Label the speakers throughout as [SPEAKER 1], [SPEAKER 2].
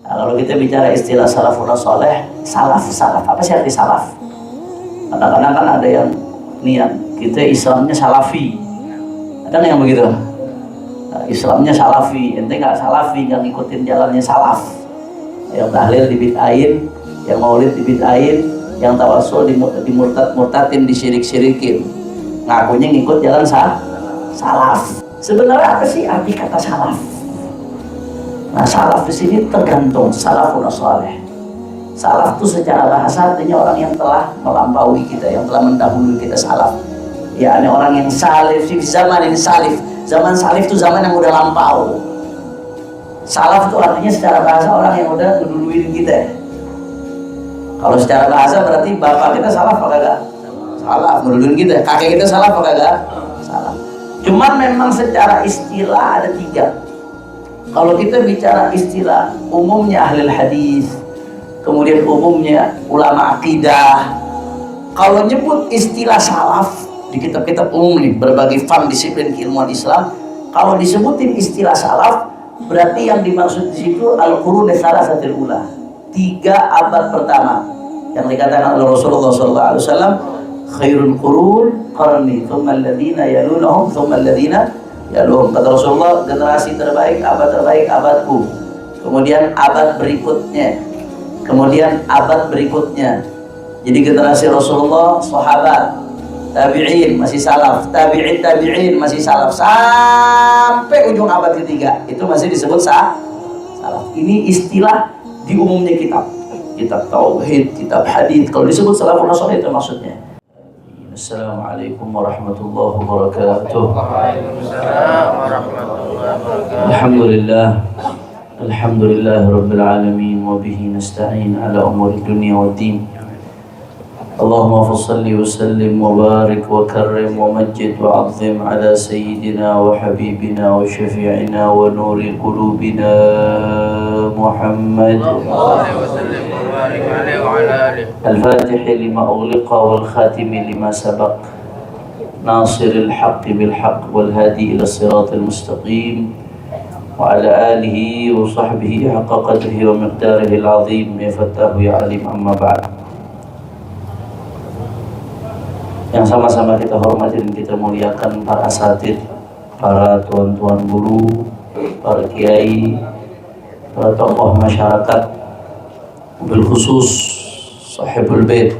[SPEAKER 1] Nah, kalau kita bicara istilah salafun saleh, salaf apa sih arti salaf? Kadang-kadang kan ada yang niat kita Islamnya salafi, ada nggak yang begitu? Nah, Islamnya salafi, ente nggak salafi, nggak ngikutin jalannya salaf. Yang tahlil dibid'ain, yang maulid dibid'ain, yang tawasul dimurtad-murtadin, disyirik-syirikin, ngakunya ngikut jalan salaf. Sebenarnya apa sih arti kata salaf? Nah, salaf di sini tergantung salafun saleh. Salaf itu secara bahasa artinya orang yang telah melampaui kita, yang telah mendahului kita, salaf. Ya, ini orang yang salif di zaman ini salif. Zaman salif itu zaman yang udah lampau. Salaf itu artinya secara bahasa orang yang udah ngeduluin kita. Kalau secara bahasa berarti bapak kita salaf apa kagak? Salaf, ngeduluin kita. Kakek kita salaf apa kagak? Salaf. Cuman memang secara istilah ada 3. Kalau kita bicara istilah umumnya ahli hadis, kemudian umumnya ulama akidah. Kalau nyebut istilah salaf di kitab-kitab umum nih, berbagai fan disiplin keilmuan Islam, kalau disebutin istilah salaf, berarti yang dimaksud di situ al-qurun tsalasatul ula, 3 abad pertama, yang dikatakan oleh Rasulullah SAW, khairul qurun qarni, thumma alladhina yalunahum, thumma alladhina yalunahum. Kata Rasulullah, generasi terbaik abadku, kemudian abad berikutnya, kemudian abad berikutnya. Jadi generasi Rasulullah, sahabat, tabi'in masih salaf, tabi'in masih salaf, sampai ujung abad ketiga itu masih disebut salaf. Ini istilah di umumnya kitab tauhid, kitab hadis. Kalau disebut salafun saleh itu maksudnya. Assalamualaikum warahmatullahi wabarakatuh.
[SPEAKER 2] Waalaikumsalam warahmatullahi wabarakatuh.
[SPEAKER 1] Alhamdulillah rabbil alamin wa bihi nasta'in ala umuri dunya waddin. Allahumma fassalli wa sallim wa barik wa karrim wa majjid wa azim ala sayyidina wa habibina wa syafi'ina wa nuri qulubina Muhammad. Al-Fatih lima ughliqa wal khatimi lima sabaq, nasiril haqqi bil haqq wal hadi ila siratil mustaqim, wa ala alihi wa sahbihi haqqa qadrihi wa miqdarihi al-azim. Ya fattahu ya alim, amma ba'd. Yang sama-sama kita hormati dan kita muliakan para asatidz, para tuan-tuan guru, para kiai, para tokoh masyarakat, bil khusus sahibul bait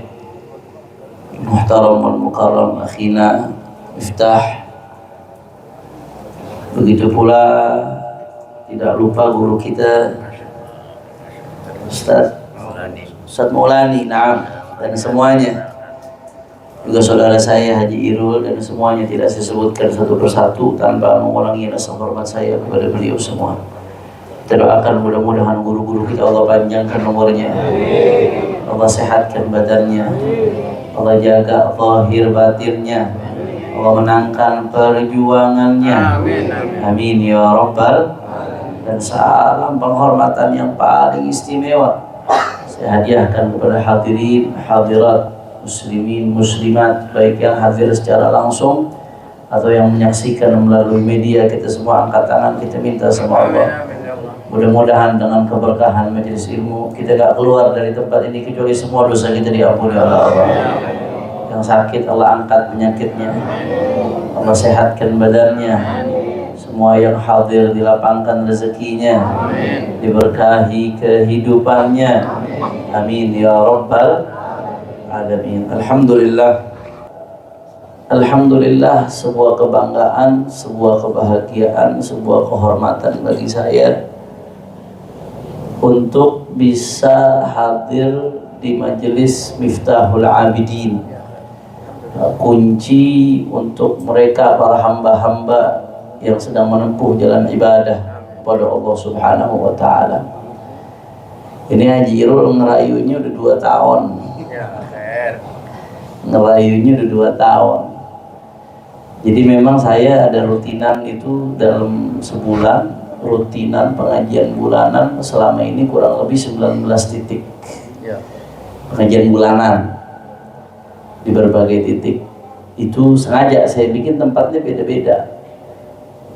[SPEAKER 1] muhtaram wal mukarram akhina Miftah. Begitu pula tidak lupa guru kita Ustaz Maulani, na'am, dan semuanya, juga saudara saya Haji Irul, dan semuanya tidak saya sebutkan satu persatu tanpa mengulangi rasa hormat saya kepada beliau semua. Kita doakan mudah-mudahan guru-guru kita Allah panjangkan umurnya, Allah sehatkan badannya, Allah jaga zahir batinnya, Allah menangkan perjuangannya. Amin ya rabbal. Dan salam penghormatan yang paling istimewa saya hadiahkan kepada hadirin hadirat, muslimin muslimat, baik yang hadir secara langsung atau yang menyaksikan melalui media. Kita semua angkat tangan, kita minta sama Allah, mudah-mudahan dengan keberkahan majelis ilmu kita gak keluar dari tempat ini kecuali semua dosa kita diampuni oleh Allah. Yang sakit Allah angkat penyakitnya, Allah sehatkan badannya. Semua yang hadir dilapangkan rezekinya, diberkahi kehidupannya. Amin ya rabbal alamin. Alhamdulillah, sebuah kebanggaan, sebuah kebahagiaan, sebuah kehormatan bagi saya untuk bisa hadir di majelis Miftahul Abidin, kunci untuk mereka para hamba-hamba yang sedang menempuh jalan ibadah kepada Allah Subhanahu wa Ta'ala. Ini Haji Irul ngerayunya udah 2 tahun. Ngerayunya udah 2 tahun. Jadi memang saya ada rutinan itu dalam sebulan, rutinan pengajian bulanan selama ini kurang lebih 19 titik pengajian bulanan di berbagai titik. Itu sengaja saya bikin tempatnya beda-beda.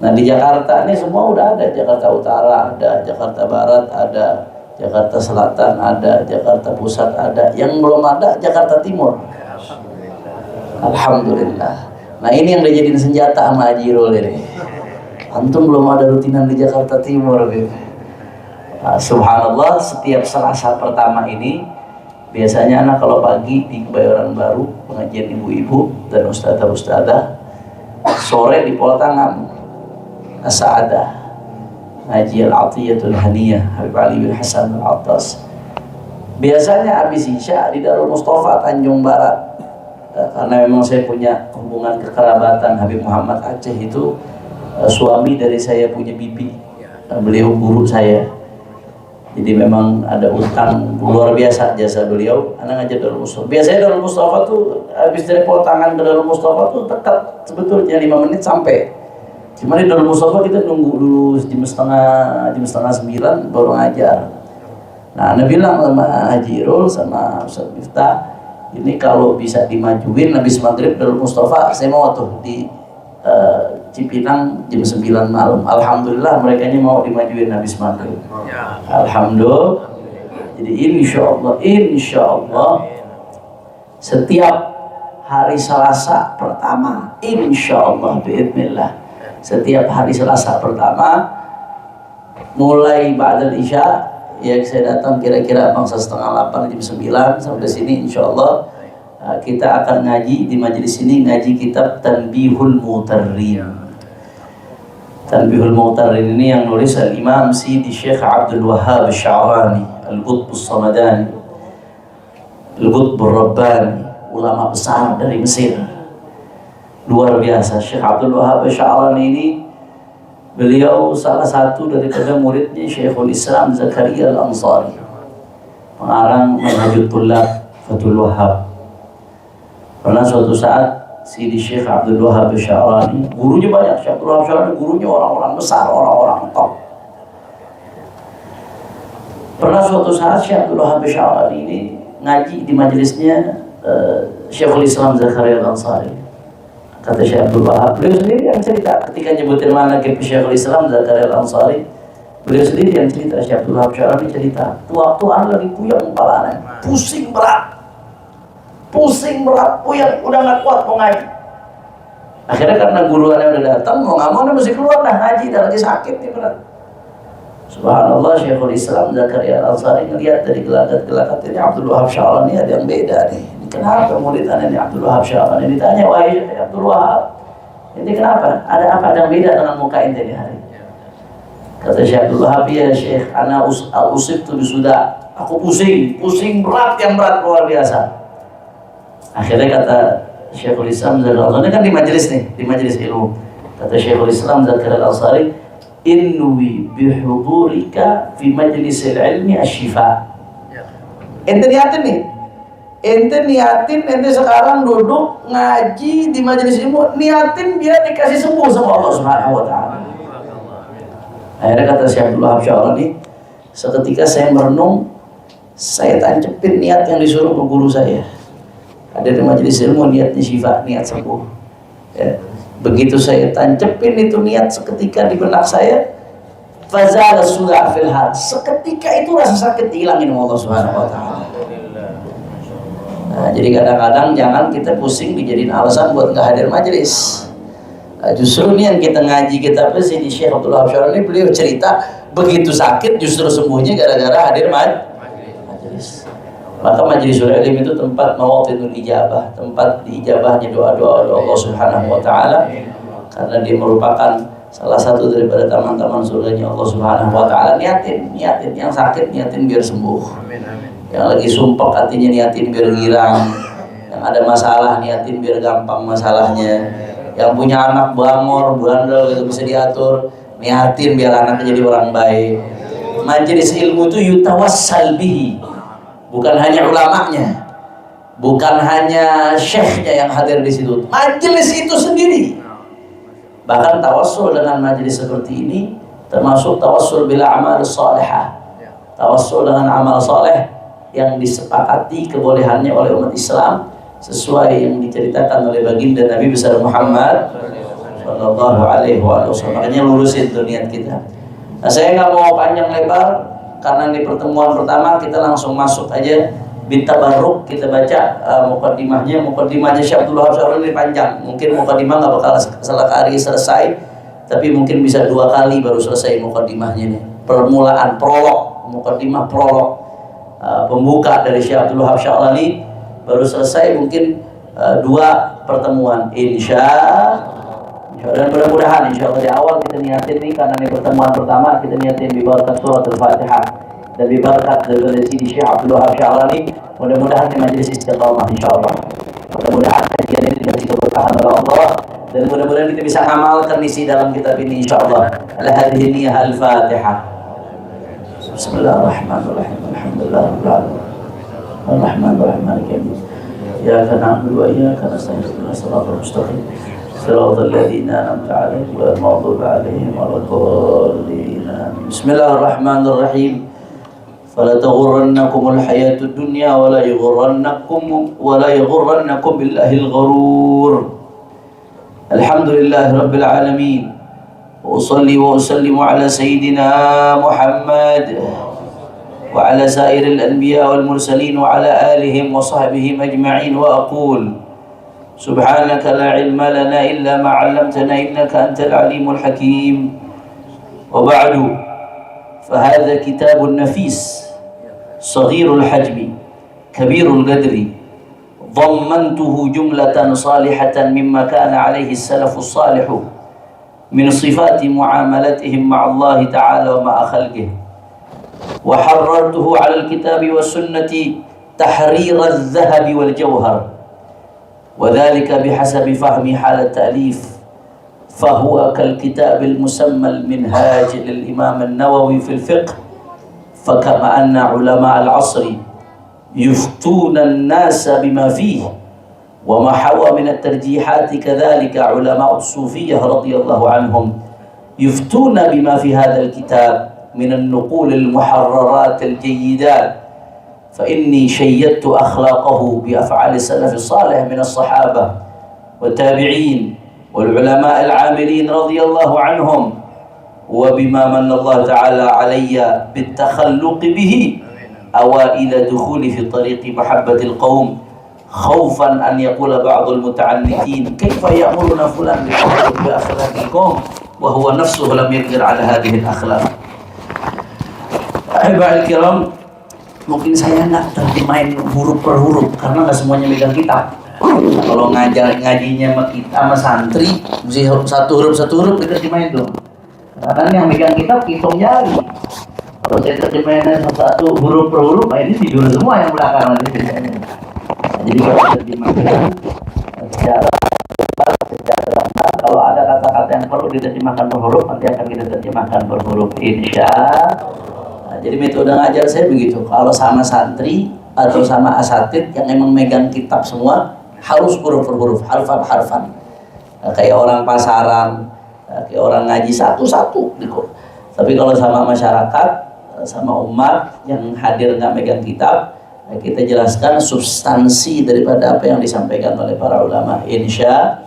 [SPEAKER 1] Nah di Jakarta ini semua udah ada, Jakarta Utara ada, Jakarta Barat ada, Jakarta Selatan ada, Jakarta Pusat ada, yang belum ada Jakarta Timur. Alhamdulillah. Nah ini yang dijadiin senjata sama Haji Irul ini. Antum belum ada rutinan di Jakarta Timur. Nah, subhanallah, setiap Selasa pertama ini biasanya anak kalau pagi di Kebayoran Baru pengajian ibu-ibu dan ustadzah-ustadzah, sore di Poltangan As-Sa'adah Haji Al-Atiyatul Haniyah Habib Ali bin Hasan Al-Attas. Biasanya habis Isya di Darul Mustafa Tanjung Barat, karena memang saya punya hubungan kekerabatan. Habib Muhammad Aceh itu suami dari saya punya bibi, beliau guru saya, jadi memang ada utang luar biasa jasa beliau. Anak ngajar Darul Mustafa. Biasanya Darul Mustafa tuh habis dari Poltangan ke Darul Mustafa tuh dekat sebetulnya, 5 menit sampai. Cuma di Darul Mustafa kita nunggu dulu jam setengah 9 baru ngajar. Nah, Anda bilang sama Haji Irul sama Ustaz Miftah, ini kalau bisa dimajuin habis maghrib Darul Mustafa, saya mau tuh di Cipinang jam 9 malam. Alhamdulillah mereka mau dimajuin habis maghrib. Alhamdulillah. Jadi insya Allah setiap hari Selasa pertama, insya Allah biidznillah, setiap hari Selasa pertama mulai ba'dal Isya, ya saya datang kira-kira bangsa setengah 8 jam 9 sampai sini insya Allah. Kita akan ngaji di majelis ini, ngaji kitab Tanbihul Mutarrin. Tanbihul Mutarrin ini yang nulis Al-Imam Sidi Syekh Abdul Wahhab Sya'rani Al-Qutb As-Samadani Al-Qutb Ar-Rabbani, ulama besar dari Mesir. Luar biasa. Syekh Abdul Wahhab Sya'rani ini, beliau salah satu daripada muridnya Syekhul Islam Zakaria Al-Ansari, pengarang Manhajut Thullab Fathul Wahhab. Pernah suatu saat Sidi Syekh Abdul Wahhab Sya'rani, gurunya banyak. Syekh Abdul Wahhab Sya'rani gurunya orang-orang besar, orang-orang top. Pernah suatu saat Syekh Abdul Wahhab Sya'rani ini ngaji di majelisnya Syekhul Islam Zakaria Al-Ansari. Kata Syekh Abdul Wahhab, beliau sendiri yang cerita ketika nyebutin mana ke Syekhul Islam Zakaria Al-Ansari, beliau sendiri yang cerita. Syekh Abdul Wahhab Sya'rani cerita, waktu lagi puyeng kepalanya, pusing berat, puyeng, udah nggak kuat mau ngaji. Akhirnya karena guruannya udah datang, mau nggak mau dia mesti keluar dah ngaji, dah lagi sakit nih berat. Subhanallah, Syekhul Islam Zakaria Al-Ansari ngelihat dari gelagat-gelagat ini Abdul Wahhab Sya'rani ada yang beda nih. Ini kenapa muridnya ini Abdul Wahhab Sya'rani? Ditanya, wahai Abdul Wahhab, ini kenapa? Ada apa yang beda dengan muka ente di hari? Kata Syekh Abdul Wahhab, ya Syekh, ana al-usibtu bisuda. Aku pusing berat, yang berat luar biasa. Akhirnya kata Syekhul Islam Zakaria Al-Ansari, kan di majelis nih, di majelis ilmu. Kata Syekhul Islam Zakaria Al-Ansari, inwi bihudurika fi majlisil ilmi asyifa. Ente niatin nih, ente sekarang duduk ngaji di majelis ilmu, niatin biar dikasih sembuh sama Allah Subhanahu wa Ta'ala. Akhirnya kata Syekh Abdul Wahhab Sya'rani, seketika saya merenung, saya tancepin niat yang disuruh ke guru saya. Ada di majelis ilmu niatnya syifa, niat sembuh. Ya. Begitu saya tancepin itu niat seketika di benak saya, fazala sudah fil hal. Seketika itu rasa sakit dihilangin oleh Allah Subhanahu wa Ta'ala. Nah, jadi kadang-kadang jangan kita pusing dijadiin alasan buat nggak hadir majelis. Nah, justru ini yang kita ngaji kita di Syekh Abdul Wahhab Sya'rani, beliau cerita begitu sakit justru sembuhnya gara-gara hadir majelis. Maka majelis ilmu itu tempat mawatinul ijabah, tempat diijabahnya doa-doa Allah Subhanahu wa Ta'ala, karena dia merupakan salah satu daripada taman-taman surganya Allah Subhanahu wa Ta'ala. Niatin yang sakit niatin biar sembuh. Yang lagi sumpah hatinya niatin biar girang. Yang ada masalah niatin biar gampang masalahnya. Yang punya anak bangor, bandel gitu bisa diatur, niatin biar anaknya jadi orang baik. Majelis ilmu itu yutawassal bihi. Bukan hanya ulamanya, bukan hanya syekhnya yang hadir di situ, majelis itu sendiri. Bahkan tawassul dengan majelis seperti ini termasuk tawassul bila amal salihah, tawassul dengan amal saleh yang disepakati kebolehannya oleh umat Islam sesuai yang diceritakan oleh baginda Nabi besar Muhammad Sallallahu Alaihi Wasallam. Makanya lurusin tuh niat kita. Nah, saya nggak mau panjang lebar. karena di pertemuan pertama kita langsung masuk aja bitabarruk, kita baca mukaddimahnya Syekh Abdul Wahab Syarani panjang. Mungkin mukaddimah nggak bakal sekali selesai, tapi mungkin bisa 2 kali baru selesai mukaddimahnya nih. Permulaan prolog, mukaddimah prolog, pembuka dari Syekh Abdul Wahab Syarani baru selesai mungkin 2 pertemuan dan mudah-mudahan insya Allah di awal kita niatin nih, karena ini pertemuan pertama kita niatin bibarakat surat Al-Fatihah dan bibarakat dari Sidi Syekh Abdul Wahab Syarani. Mudah-mudahan di majelis istiqamah insya Allah, mudah-mudahan kajian ini dikasih keberkahan oleh Allah, dan mudah-mudahan kita bisa amalkan isi dalam kitab ini insya Allah. Al-hadhihi niyah Al-Fatihah. Bismillahirrahmanirrahim. Alhamdulillahirabbil alamin. Ar-Rahmanir-Rahim. Maliki yaumiddin. Iyyaka na'budu wa iyyaka nasta'in. Ihdinas siratal mustaqim. Siratal ladzina an'amta 'alaihim ghairil maghdubi 'alaihim waladdallin. Bismillahirrahmanirrahim. Fala taghurrannakumul hayatud dunya wa la yaghurrannakum billahil gharur. Alhamdulillahi rabbil alamin. Wa usalli wa usallimu ala sayyidina Muhammad wa ala sairil anbiya wal mursalin wa ala alihim wa sahbihim ajma'in, wa aqul subhanaka la ilma lana illa ma 'allamtana innaka antal alimul hakim. Wa ba'du, fa hadha kitabun nafis saghirul hajmi kabirul qadri dhammantuhu jumlatan salihatan mimma kana alayhi as-salafus salihu min sifati muamalatihim ma'a Allah ta'ala wa ma'a khalqihi. وحررته على الكتاب والسنة تحرير الذهب والجوهر، وذلك بحسب فهم حال التأليف، فهو كالكتاب المسمى المنهاج للإمام النووي في الفقه. فكما أن علماء العصر يفتون الناس بما فيه وما حوى من الترجيحات، كذلك علماء الصوفية رضي الله عنهم يفتون بما في هذا الكتاب من النقول المحررات الجيدات. فإني شيدت أخلاقه بأفعال السلف الصالح من الصحابة والتابعين والعلماء العاملين رضي الله عنهم، وبما من الله تعالى علي بالتخلق به أوائل دخولي في طريق محبة القوم، خوفا أن يقول بعض المتعنتين كيف يأمرنا فلان بأخلاقكم وهو نفسه لم يقدر على هذه الأخلاق. Ahibahil kiram, mungkin saya nggak terjemahin huruf per huruf karena nggak semuanya megang kitab. Kalau ngajinya sama kita sama santri, mesti satu huruf diterjemahin tuh. Karena yang megang kitab hitung jari. Kalau saya terjemahin satu huruf per huruf, ini tidur semua yang belakang nanti. Jadi kalau terjemahkan secara kalau ada kata-kata yang perlu diterjemahkan per huruf, nanti akan kita terjemahkan per huruf insya. Jadi metode ngajar saya begitu. Kalau sama santri atau sama asatid yang emang megang kitab semua, harus huruf per huruf, harfan. Kayak orang pasaran, kayak orang ngaji satu-satu gitu. Tapi kalau sama masyarakat, sama umat yang hadir nggak megang kitab, kita jelaskan substansi daripada apa yang disampaikan oleh para ulama, insya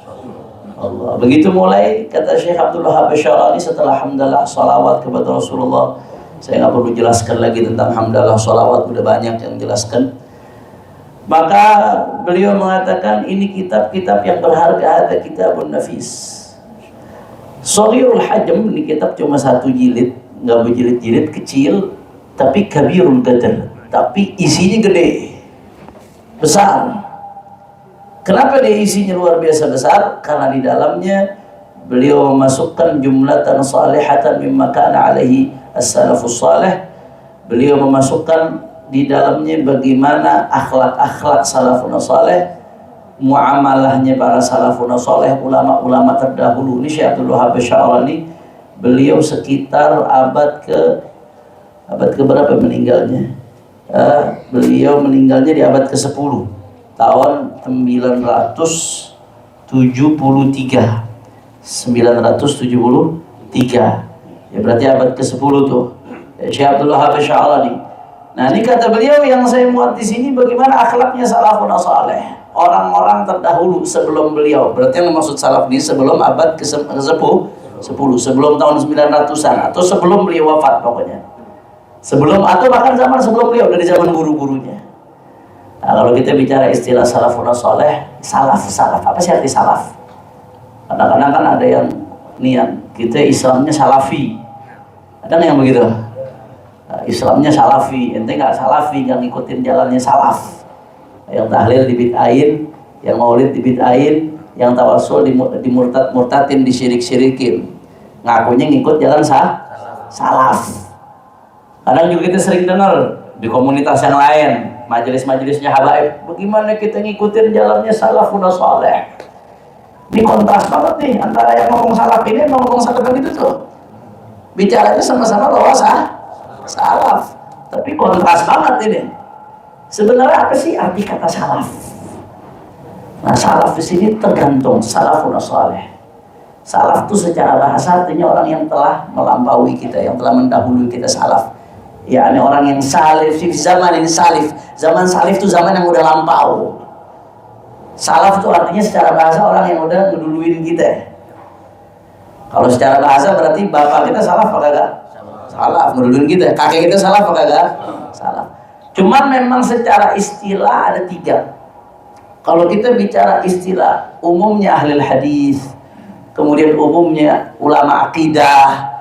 [SPEAKER 1] Allah. Begitu mulai, kata Syekh Abdul Wahab Syarani, setelah hamdalah salawat kepada Rasulullah. Saya nggak perlu jelaskan lagi tentang hamdalah salawat, udah banyak yang jelaskan. Maka beliau mengatakan ini kitab-kitab yang berharga, ada kitabun nafis. Shaghirul hajm, ini kitab cuma 1 jilid, nggak berjilid-jilid, kecil, tapi kabirul qadr, tapi isinya gede, besar. Kenapa dia isinya luar biasa besar? Karena di dalamnya beliau memasukkan jumlatan salihatan mimma kana alaihi as-salafus salih. Beliau memasukkan di dalamnya bagaimana akhlak-akhlak salafun salih, muamalahnya para salafun salih, ulama-ulama terdahulu. Ini Syekh Abdul Wahab Syarani, beliau sekitar abad ke berapa meninggalnya? Beliau meninggalnya di abad ke-10, tahun 973. Ya berarti abad ke-10 tuh. Syekh Abdul Wahab Syarani. Nah, ini kata beliau yang saya muat di sini bagaimana akhlaknya salafun saleh, orang-orang terdahulu sebelum beliau. Berarti yang maksud salaf ini sebelum abad ke-10, sebelum tahun 900-an atau sebelum beliau wafat pokoknya. Sebelum atau bahkan zaman sebelum beliau, dari zaman guru-gurunya. Nah, kalau kita bicara istilah salafun saleh, salaf. Apa sih arti salaf? Kadang-kadang kan ada yang niat kita Islamnya salafi. Ada yang begitu? Nah, Islamnya salafi, ente nggak salafi, nggak ngikutin jalannya salaf. Yang tahlil dibid'ain, yang maulid dibid'ain, yang tawasul dimurtad-murtadin, disyirik-syirikin. Ngakunya ngikut jalan salaf. Kadang juga kita sering dengar di komunitas yang lain, majelis-majelisnya habaib, bagaimana kita ngikutin jalannya salafun saleh. Ini kontras banget nih antara yang ngomong salaf ini sama ngomong salaf itu tuh. Bicaranya sama-sama bahwa salaf, tapi kontras banget ini. Sebenarnya apa sih arti kata salaf? Nah, salaf di sini tergantung salafun saleh. Salaf itu secara bahasa artinya orang yang telah melampaui kita, yang telah mendahului kita, salaf. Ya, ini orang yang salif, zaman ini salif. Zaman salif itu zaman yang udah lampau. Salaf itu artinya secara bahasa orang yang udah ngeduluin kita. Kalau secara bahasa berarti bapak kita salaf apa kagak? Salaf, ngeduluin kita. Kakek kita salaf apa kagak? Salaf. Cuman memang secara istilah ada 3. Kalau kita bicara istilah, umumnya ahli hadis, kemudian umumnya ulama akidah.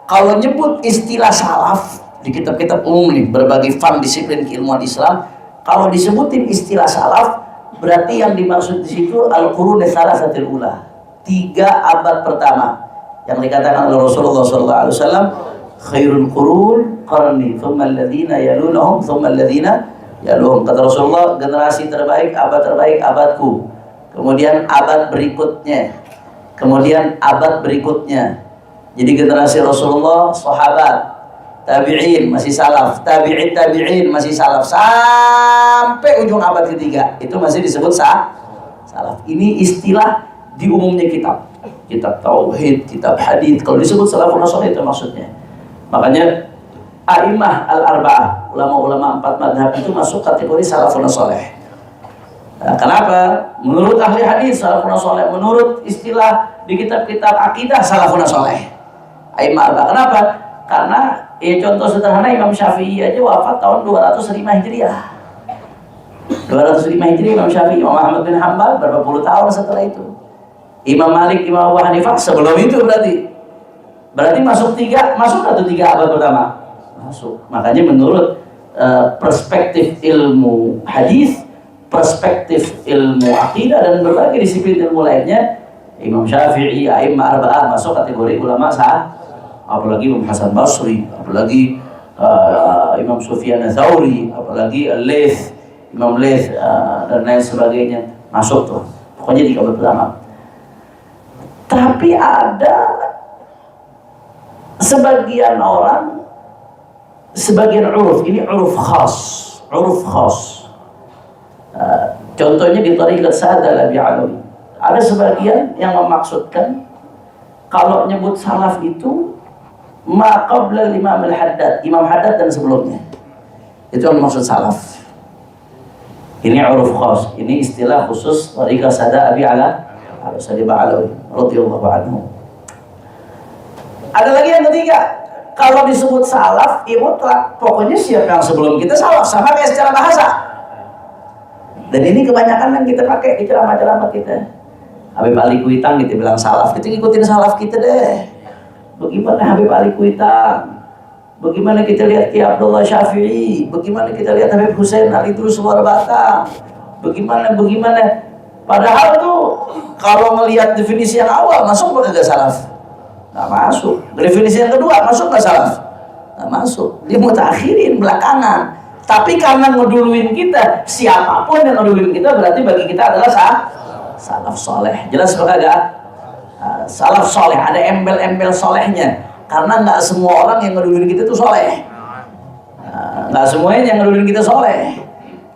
[SPEAKER 1] Kalau nyebut istilah salaf di kitab-kitab umum nih, berbagai fan disiplin keilmuan Islam, kalau disebutin istilah salaf, berarti yang dimaksud di situ al-qurun tsalasatul ula, 3 abad pertama, yang dikatakan oleh Rasulullah SAW, khairul qurun qarni, thumma alladhina yalunahum, thumma alladhina yalunahum. Kata Rasulullah, generasi terbaik, abad terbaik abadku, kemudian abad berikutnya, kemudian abad berikutnya. Jadi generasi Rasulullah, sahabat, tabi'in masih salaf, tabi'in masih salaf, sampai ujung abad ketiga itu masih disebut salaf. Ini istilah di umumnya kitab tauhid, kitab hadis. Kalau disebut salafun saleh itu maksudnya. Makanya a'imah al-arba'ah, ulama-ulama 4 madhab itu masuk kategori salafun saleh. Nah, kenapa? Menurut ahli hadis salafun saleh, menurut istilah di kitab-kitab akidah salafun saleh. A'imah al-arba'ah. Kenapa? Karena ya contoh sederhana, Imam Syafi'i aja wafat tahun 205 Hijriah. 205 Hijriah Imam Syafi'i. Imam Ahmad bin Hanbal berapa puluh tahun setelah itu. Imam Malik, Imam Abu Hanifah sebelum itu berarti masuk 3 abad pertama. Masuk. Makanya menurut perspektif ilmu hadis, perspektif ilmu akidah dan berbagai disiplin ilmu lainnya, Imam Syafi'i, a'imah arba'ah masuk kategori ulama apalagi Imam Hasan Basri, apalagi Imam Sufyan Ats-Tsauri, apalagi Imam Laits dan lain sebagainya masuk tuh. Pokoknya 3 abad pertama. Tapi ada sebagian orang, sebagian uruf, ini uruf khas. Contohnya di Thariqat Sa'ad al-Alawi, ada sebagian yang memaksudkan kalau nyebut salaf itu ma qabla Imam al-Haddad, Imam Haddad dan sebelumnya. Itu yang maksud salaf. Ini uruf khas, ini istilah khusus Thariqat Sa'ad al-Alawi radhiyallahu anhu. Ada lagi yang ketiga, kalau disebut salaf, ya mutlak, pokoknya siapa yang sebelum kita salaf, sama kayak secara bahasa. Dan ini kebanyakan yang kita pakai di ceramah-ceramah kita. Habib Ali Kuitang gitu bilang salaf, kita ngikutin salaf kita deh. Bagaimana Habib Ali Kuitang? Bagaimana kita lihat Ki Abdullah Syafi'i? Bagaimana kita lihat Habib Husain Ali Idrus Suara Batang? Bagaimana? Padahal tuh kalau melihat definisi yang awal masuk nggak salaf? Nggak masuk. Definisi yang kedua masuk nggak salaf? Nggak masuk. Dia mutakhirin belakangan. Tapi karena ngeduluin kita, siapapun yang ngeduluin kita berarti bagi kita adalah salaf soleh. Jelas apa kagak? Salaf soleh, ada embel-embel solehnya. Karena nggak semua orang yang ngeduluin kita itu soleh. Nggak semuanya yang ngeduluin kita soleh.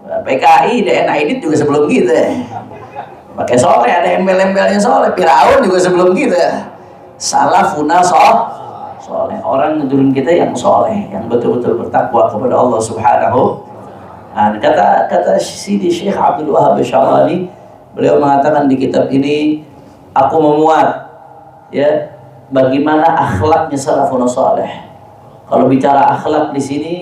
[SPEAKER 1] PKI, DNA Idit juga sebelum kita. Pakai soleh, ada embel-embelnya soleh. Firaun juga sebelum kita. Salafuna soleh, orang ngeduluin kita yang soleh, yang betul-betul bertakwa kepada Allah Subhanahu. Nah, kata Sidi Syekh Abdul Wahab Syarani, beliau mengatakan di kitab ini, aku memuat ya bagaimana akhlaknya salafun saleh. Kalau bicara akhlak di sini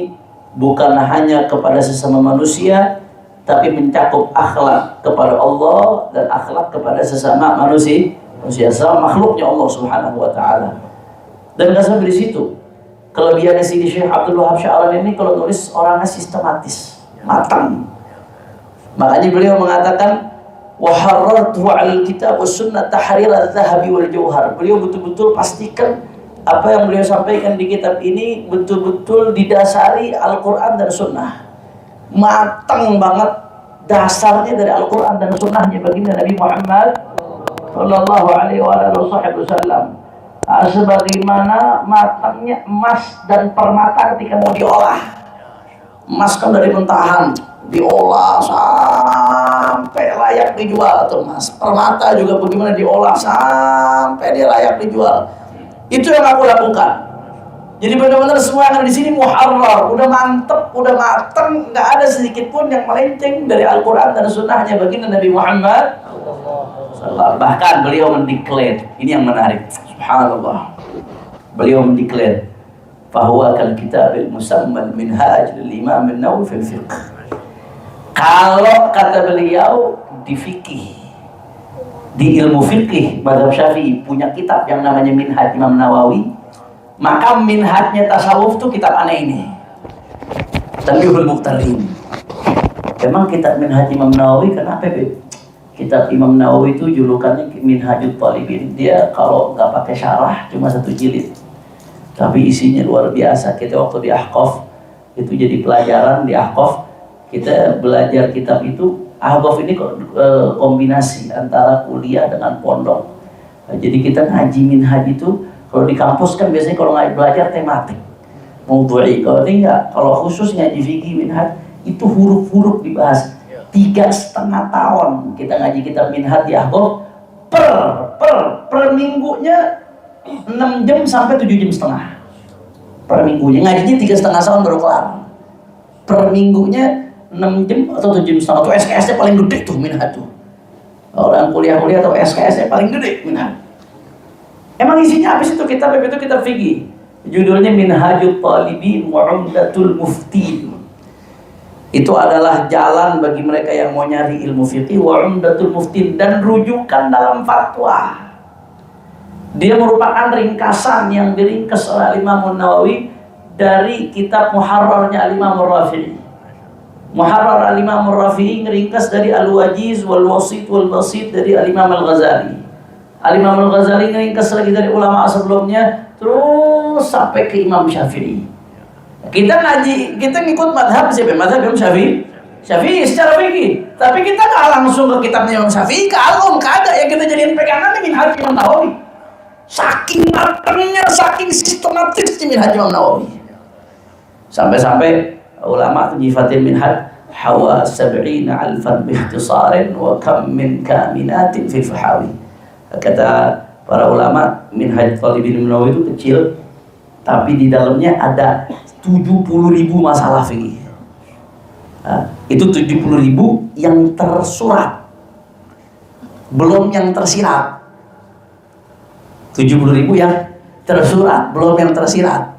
[SPEAKER 1] bukan hanya kepada sesama manusia, tapi mencakup akhlak kepada Allah dan akhlak kepada sesama manusia, sesama makhluknya Allah Subhanahu wa taala. Dan nggak sampai di situ. Kelebihannya sini Syekh Abdul Wahab Sya'rani ini kalau nulis orangnya sistematis, matang. Makanya beliau mengatakan wa harrartu 'alal kitab was sunnah tahrir adz-dzahabi wal jauhar. Beliau betul-betul pastikan apa yang beliau sampaikan di kitab ini betul-betul didasari Al-Quran dan Sunnah. Matang banget dasarnya dari Al-Quran dan Sunnahnya baginda Nabi Muhammad Sallallahu Alaihi Wasallam. Sebagaimana matangnya emas dan permata ketika mau diolah. Emas kan dari mentahan, diolah sampai layak dijual tuh mas. Permata juga bagaimana diolah sampai dia layak dijual. Itu yang aku lakukan. Jadi benar-benar semua yang ada di sini muharrar, udah mantep, udah mateng, nggak ada sedikit pun yang melenceng dari Al-Quran dan Sunnahnya baginda Nabi Muhammad. Bahkan beliau mendeklar, ini yang menarik, subhanallah. Beliau mendeklar, fahuwa kal kitabil musamman minhaj lil Imam an-Nawawi fil fiqh. Kalau kata beliau di fikih, di ilmu fikih mazhab Syafi'i punya kitab yang namanya Minhaj Imam Nawawi, maka minhajnya tasawuf tuh kitab aneh ini, Tanbihul Muqtarin. Emang kitab Minhaj Imam Nawawi kenapa be? Kitab Imam Nawawi itu julukannya Minhajut Talibin. Dia kalau nggak pakai syarah cuma 1 jilid, tapi isinya luar biasa. Kita waktu di Ahqaf itu jadi pelajaran di Ahqaf, kita belajar kitab itu. Ahqaf ini kombinasi antara kuliah dengan pondok. Jadi kita ngaji minhaj itu, kalau di kampus kan biasanya kalau nggak belajar tematik, maudhu'i. Kalau ini enggak, kalau khusus ngaji fikih minhaj itu huruf-huruf dibahas. 3,5 tahun kita ngaji kitab minhaj di Ahqaf, per minggunya 6 jam sampai 7,5 jam per minggunya. Ngajinya 3,5 tahun baru kelar. Per minggunya 6 jam atau 7,5 jam. Tuh SKS-nya paling gede tuh minhaj tuh. Orang kuliah-kuliah atau SKS-nya paling gede minhaj. Emang isinya apa sih itu kitab itu? Kitab fikih. Judulnya Minhajut Talibin wa Umdatul Muftin. Itu adalah jalan bagi mereka yang mau nyari ilmu fikih, wa Umdatul Muftin, dan rujukan dalam fatwa. Dia merupakan ringkasan yang diringkas oleh Imam Nawawi dari kitab Muharrarnya Imam Rafi'i. Muharrar al-Imam Rafi'i ngeringkas dari Al-Wajiz wal Wasit wal Basit dari Al-Imam Al-Ghazali. Al-Imam Al-Ghazali ngeringkas lagi dari ulama sebelumnya, terus sampai ke Imam Syafi'i. Kita ngaji, kita ngikut madhab siapa? Madhab Imam Syafi'i. Syafi'i secara fikih. Tapi kita nggak langsung ke kitabnya Imam Syafi'i, kagak ya, kita jadiin pegangan Minhaj Imam Nawawi. Saking matangnya, saking sistematisnya Minhaj Imam Nawawi. Sampai-sampai ulama nyifatin minhaj hawa 70 alfan biikhtisarin wa kam min kaminatin fi fahawi. Kata para ulama, Minhaj Talibin Nawawi itu kecil, tapi di dalamnya ada 70.000 masalah fikih. Itu 70.000 yang tersurat, belum yang tersirat. 70.000 yang tersurat, belum yang tersirat.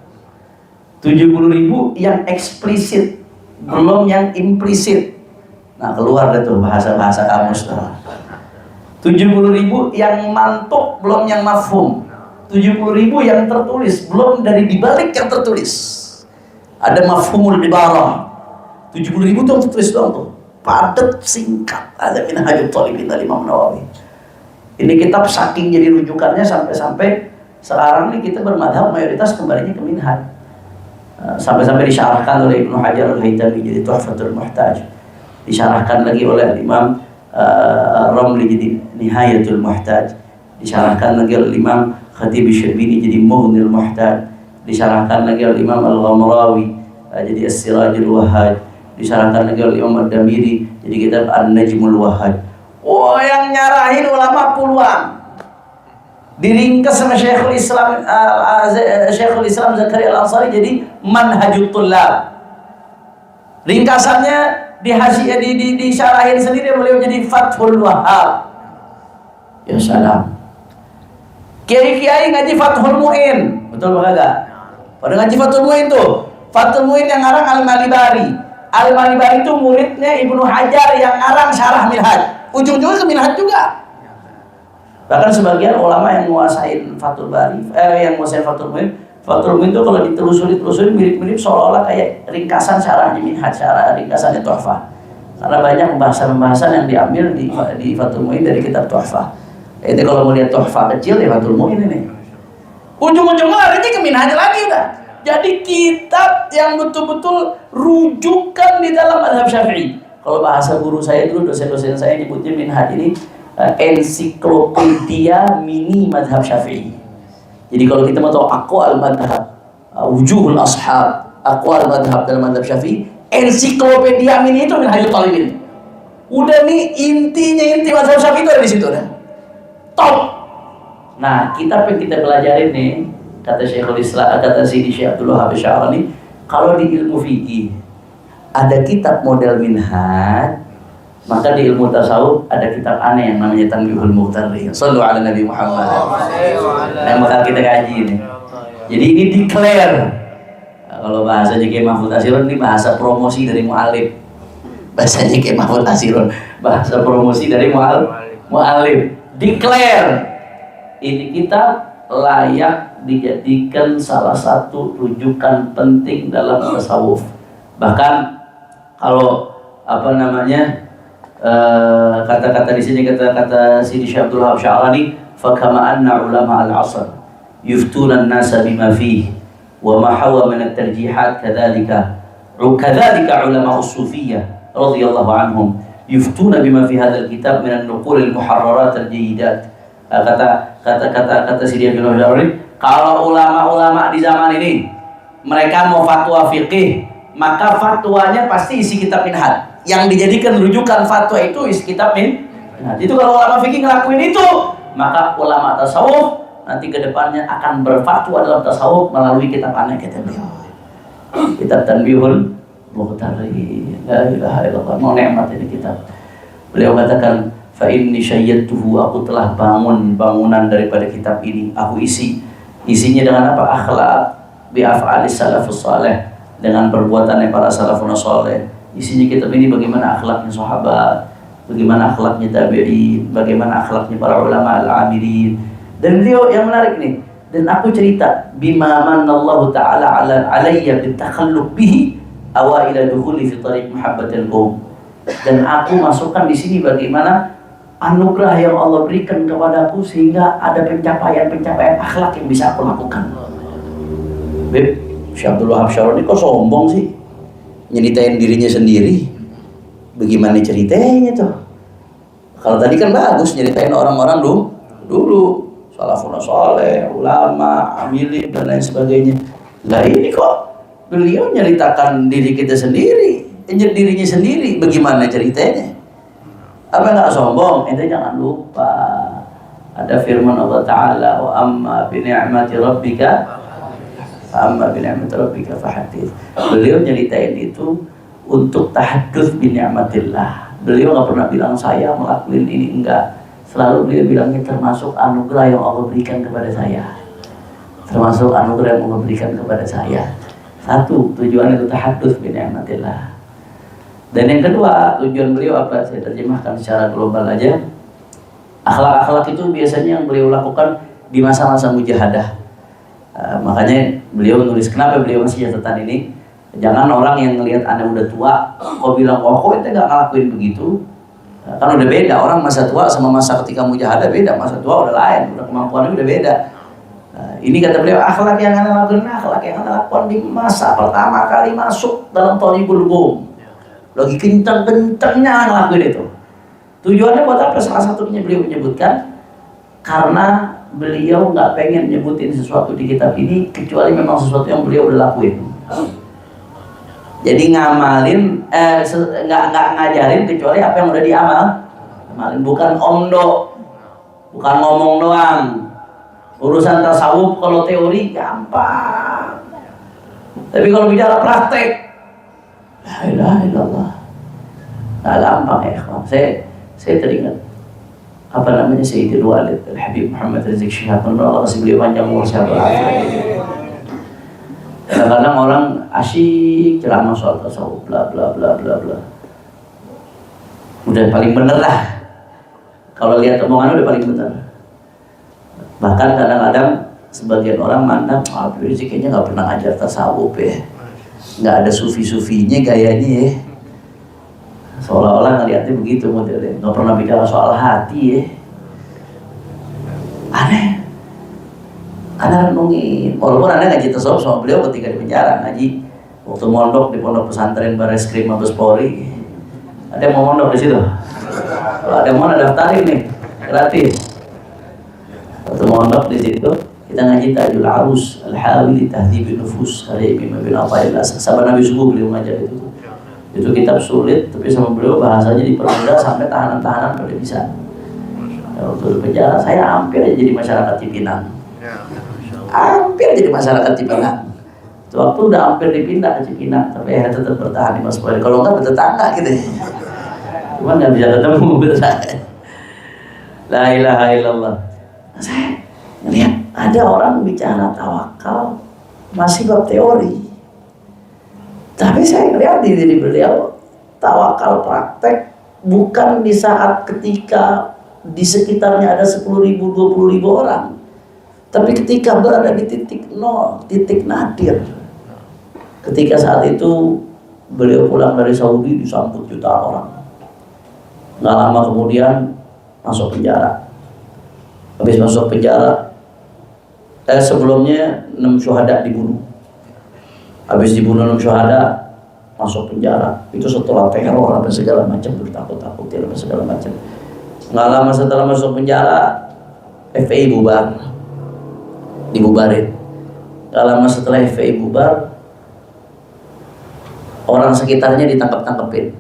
[SPEAKER 1] 70.000 yang eksplisit, belum yang implisit. Nah, keluar deh tuh bahasa-bahasa kamus tuh. 70.000 yang mantuk, belum yang mafhum. 70.000 yang tertulis, belum dari dibalik yang tertulis. Ada mafhumul ibarah. 70.000 tuh tertulis doang tuh. Padat, singkat. Ada Minhajut Talibin dari Imam Nawawi. Ini kitab saking jadi rujukannya sampai sekarang nih kita bermadhab mayoritas kembalinya ke minhaj. Sampai-sampai disyarahkan oleh Ibnu Hajar Al-Haytami jadi Tuhfatul Muhtaj. Disyarahkan lagi oleh Imam Ramli jadi Nihayatul Muhtaj. Disyarahkan lagi oleh Imam Khatib Syarbini jadi Mughnil Muhtaj. Disyarahkan lagi oleh Imam Al-Ghamrawi jadi As-Sirajul Wahhaj. Disyarahkan lagi oleh Imam Ad-Damiri jadi kitab An-Najmul Wahhaj. Oh, yang nyarahin ulama puluhan. Diringkas sama Syekhul Islam Zakaria Al-Ansari jadi Manhajut Thullab. Ringkasannya disyarahin sendiri beliau jadi Fathul Wahhab. Ya salam. Kiai-kiai ngaji Fathul Mu'in, betul apa enggak? Pada ngaji Fathul Muin tuh. Fathul Muin yang ngarang Al-Malibari. Al-Malibari itu muridnya Ibnu Hajar yang ngarang Syarah Minhaj. Ujung-ujungnya ke Minhaj juga. Bahkan sebagian ulama yang menguasain Fathul Bari, yang menguasain Fathul Muin itu kalau ditelusuri mirip-mirip seolah-olah kayak ringkasan syarahnya Minhaj, syarah ringkasannya Tuhfah. Karena banyak pembahasan-pembahasan yang diambil di Fathul Muin dari kitab Tuhfah. Itu kalau mau lihat Tuhfah kecil ya Fathul Muin ini. Ujung-ujungnya larinya ke Minhaj lagi udah. Jadi kitab yang betul-betul rujukan di dalam mazhab Syafi'i. Kalau bahasa guru saya dulu, dosen-dosen saya nyebutnya Minhaj ini ensiklopedia mini mazhab Syafi'i. Jadi kalau kita mau tahu aqwal madhab, wujuhul ashab, aqwal madhab dalam mazhab Syafi'i, ensiklopedia mini itu Minhajul Talibin. Udah nih inti mazhab Syafi'i itu ada di situ dah. Top. Nah, kitab yang kita pelajarin nih, kata Syekhul Islam, kata Sidi Syekh Abdul Wahab Sya'rani, kalau di ilmu fikih ada kitab model Minhaj, maka di ilmu tasawuf ada kitab aneh yang namanya Tanbihul Muqtarri. Shallu ala Nabi Muhammad. Yang bakal kita kaji ini. Jadi ini declare. Kalau bahasa Kiai Mahfud Asirun ini bahasa promosi dari mu'alif. Bahasanya Kiai Mahfud Asirun, bahasa promosi dari mu'alif. Declare. Ini kitab layak dijadikan salah satu rujukan penting dalam tasawuf. Bahkan kalau kata-kata di sini kata Sidi Syekh Abdul Wahab Sya'rani, fakama anna ulama al-'asr yuftuna an-nasa bima fihi wa ma hawa min at-tarjihat kadzalika ulama as-sufiyyah radhiyallahu anhum yuftuna bima fi hadzal kitab min an-nuqul al-muharrarat al-jayyidat. Kata Sidi Abdul Wahab Sya'rani, kalau ulama-ulama di zaman ini mereka mau fatwa fikih, maka fatwanya pasti isi kitab Minhaj. Yang dijadikan rujukan fatwa itu isi kitab Minhaj. Itu kalau ulama fikih ngelakuin itu, maka ulama tasawuf nanti kedepannya akan berfatwa dalam tasawuf melalui kitab aneh kata beliau. Kitab Tanbihul Muqtarri. La ilaha illallah. Mau nikmat ini kitab. Beliau katakan, fa inni syayyadtuhu, aku telah bangun bangunan daripada kitab ini. Aku isinya dengan apa? Akhlak bi af'alis salafus saleh, dengan perbuatannya para salafun saleh. Isinya kitab ini bagaimana akhlaknya sahabat, bagaimana akhlaknya tabi'in, bagaimana akhlaknya para ulama al-amilin. Dan beliau yang menarik nih, dan aku cerita bima manallahu ta'ala alayya bitakhalluq bihi awaila dukhuli fi tariq muhabbatil qawm. Dan aku masukkan di sini bagaimana anugerah yang Allah berikan kepadaku sehingga ada pencapaian akhlak yang bisa aku lakukan. Beb, Syekh Abdul Wahab Sya'rani kok sombong sih? Nyeritain dirinya sendiri. Bagaimana ceritanya tuh? Kalau tadi kan bagus nyeritain orang-orang dulu salafun saleh, ulama, amilin dan lain sebagainya. Lah ini kok beliau nyeritakan diri kita sendiri, dirinya sendiri. Bagaimana ceritanya? Apa nggak sombong? Itu jangan lupa ada firman Allah Ta'ala, wa amma bi ni'mati rabbika fa fahaddits. Beliau nyeritain itu untuk tahadduts bi ni'matillah. Beliau nggak pernah bilang saya ngelakuin ini, enggak. Selalu beliau bilangnya termasuk anugerah yang Allah berikan kepada saya. Termasuk anugerah yang Allah berikan kepada saya. Satu, tujuan itu tahadduts bi ni'matillah. Dan yang kedua, tujuan beliau apa? Saya terjemahkan secara global aja. Akhlak-akhlak itu biasanya yang beliau lakukan di masa-masa mujahadah. Makanya beliau nulis, kenapa beliau masih catatan ini? Jangan orang yang ngelihat Anda udah tua, kok bilang, wah kok itu gak ngelakuin begitu. Kan udah beda, orang masa tua sama masa ketika mujahadah beda. Masa tua udah lain, udah kemampuannya udah beda. Ini kata beliau, akhlak yang Anda lakukan, akhlak yang Anda lakukan di masa pertama kali masuk dalam Thariqul Qum. Lagi kencang-kencangnya ngelakuin itu. Tujuannya buat apa? Salah satunya beliau menyebutkan karena beliau nggak pengen nyebutin sesuatu di kitab ini kecuali memang sesuatu yang beliau udah lakuin. Jadi ngamalin, nggak ngajarin kecuali apa yang udah diamalin. Bukan omdo, bukan ngomong doang. Urusan tasawuf kalau teori gampang, tapi kalau bicara praktek, la ilaha illallah, nggak gampang ya. Saya teringat apa namanya Sayyidul Walid Al-Habib Muhammad Rizik Syihab, Allah kasih beliau panjang umur, sehat walafiat. Kadang-kadang orang asyik ceramah soal tasawuf, bla bla bla bla bla. Udah paling bener lah. Kalau lihat omongannya udah paling bener. Bahkan kadang-kadang sebagian orang mandang, Habib Rizik kayaknya nggak pernah ngajar tasawuf ya, nggak ada sufi-sufinya gayanya ya. Seolah-olah ngeliatnya begitu modelnya, nggak pernah bicara soal hati ya. Aneh. Anda renungin, walaupun Anda ngaji tasawuf sama beliau ketika di penjara, ngaji waktu mondok di pondok pesantren Bareskrim Mabes Polri. Ada yang mau mondok di situ? Kalau ada yang mau daftarin nih, gratis. Waktu mondok di situ kita ngaji Tajul Arus Al-Hawi li Tahdhibin Nufus karya Imam Ibn Athaillah. Sahabat Nabi subuh beliau ngajar itu. Itu kitab sulit, tapi sama beliau bahasanya dipermudah sampai tahanan-tahanan pada bisa. Waktu di penjara saya hampir aja jadi masyarakat Cipinang. Hampir jadi masyarakat Cipinang. Waktu udah hampir dipindah ke Cipinang, tapi ya tetap bertahan di Mas Polri. Kalau enggak bertetangga gitu. Cuman nggak bisa ketemu bertetangga. La ilaha illallah. Saya lihat ada orang bicara tawakal masih bab teori. Tapi saya lihat di diri beliau tawakal praktek bukan di saat ketika di sekitarnya ada 10.000, 20.000 orang, tapi ketika berada di titik nol, titik nadir. Ketika saat itu beliau pulang dari Saudi disambut jutaan orang. Nggak lama kemudian masuk penjara. Habis masuk penjara, sebelumnya 6 syuhada dibunuh. Habis dibunuh 6 syuhada, masuk penjara. Itu setelah teror apa segala macam, bertakut-takutin apa segala macam. Nggak lama setelah masuk penjara, FPI bubar, dibubarin. Nggak lama setelah FPI bubar, orang sekitarnya ditangkap-tangkepin.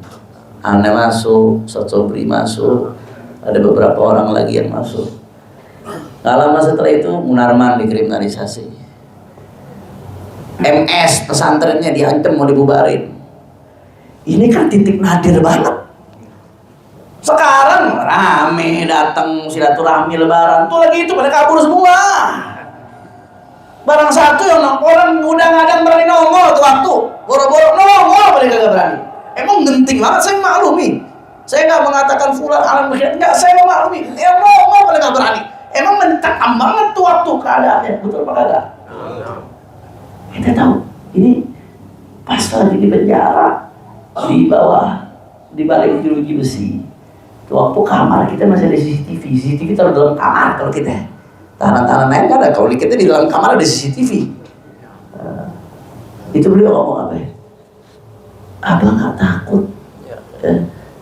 [SPEAKER 1] Ane masuk, Sobri masuk, ada beberapa orang lagi yang masuk. Nggak lama setelah itu Munarman dikriminalisasi. MS pesantrennya diancam mau dibubarin. Ini kan titik nadir banget. Sekarang rame datang silaturahmi lebaran, tuh lagi itu pada kabur semua. Barang satu yang orang udah ngadang berani nongol tuh waktu, boro-boro nongol pada kagak berani. Emang genting banget, saya maklumi. Saya nggak mengatakan fulan alam berkhianat, nggak, saya maklumi. Nongol pada kagak berani. Emang mencekam banget tuh waktu keadaannya, betul apa kagak? Kita tahu ini pas lagi di penjara, di bawah, di balik jeruji besi. Tuh waktu kamar kita masih ada CCTV taruh dalam kamar kalau kita. Tahanan-tahanan lain nggak ada, kalau kita di dalam kamar ada CCTV. Itu beliau ngomong apa ya? Abang nggak takut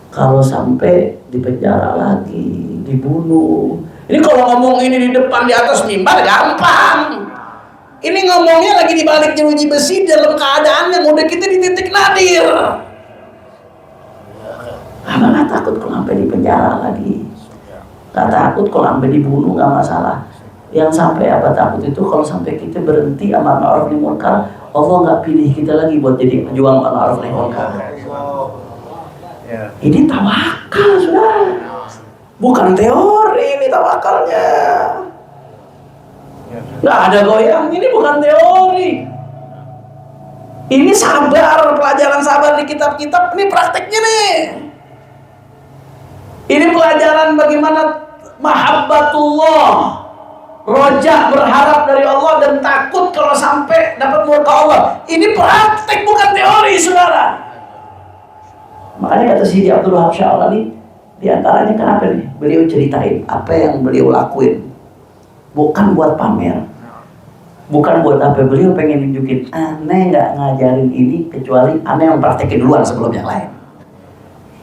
[SPEAKER 1] kalau sampai di penjara lagi, dibunuh. Ini kalau ngomong ini di depan di atas mimbar gampang. Ini ngomongnya lagi di balik jeruji besi dalam keadaan yang udah kita di titik nadir. Abang nggak takut kalau sampai di penjara lagi, nggak takut kalau sampai dibunuh, nggak masalah. Yang sampai apa takut itu kalau sampai kita berhenti amar ma'ruf nahi munkar, Allah nggak pilih kita lagi buat jadi pejuang amar ma'ruf nahi munkar. Ini tawakal sudah, bukan teori, ini tawakalnya. Nggak ada goyang, ini bukan teori. Ini sabar, pelajaran sabar di kitab-kitab, ini prakteknya nih. Ini pelajaran bagaimana mahabbatullah, roja berharap dari Allah dan takut kalau sampai dapat murka Allah. Ini praktek bukan teori, saudara. Makanya kata Sidi Abdul Wahab Sya'rani, di antaranya kenapa nih? Beliau ceritain apa yang beliau lakuin. Bukan buat pamer, bukan buat apa, beliau pengen nunjukin aneh nggak ngajarin ini kecuali aneh yang praktekin duluan sebelum yang lain.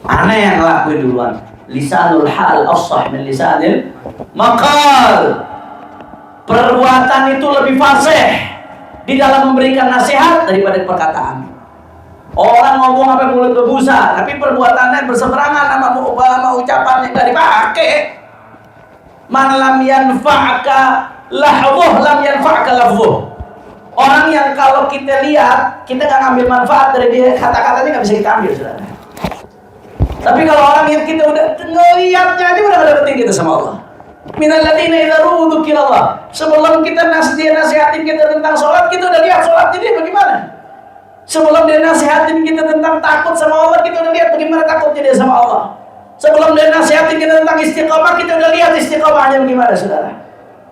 [SPEAKER 1] Aneh yang ngelakuin duluan. Lisanul hal afsah min lisanil maqal. Perbuatan itu lebih fasih di dalam memberikan nasihat daripada perkataan. Orang ngomong apa mulut berbusa, tapi perbuatannya berseberangan sama ucapannya nggak dipakai. Man lam yanfa'ka lahwuh lam yanfa'ka lafwuh. Orang yang kalau kita lihat, kita nggak ngambil manfaat dari dia, kata-katanya nggak bisa kita ambil, saudara. Tapi kalau orang yang kita udah ngeliatnya aja udah ngedapetin kita sama Allah. Minal ladzina idza dzukirallah. Sebelum dia nasihatin kita tentang sholat, kita udah lihat sholatnya dia bagaimana. Sebelum dia nasihatin kita tentang takut sama Allah, kita udah lihat bagaimana takutnya dia sama Allah. Sebelum dia nasihatin kita tentang istiqamah, kita udah lihat istiqamahnya bagaimana, saudara.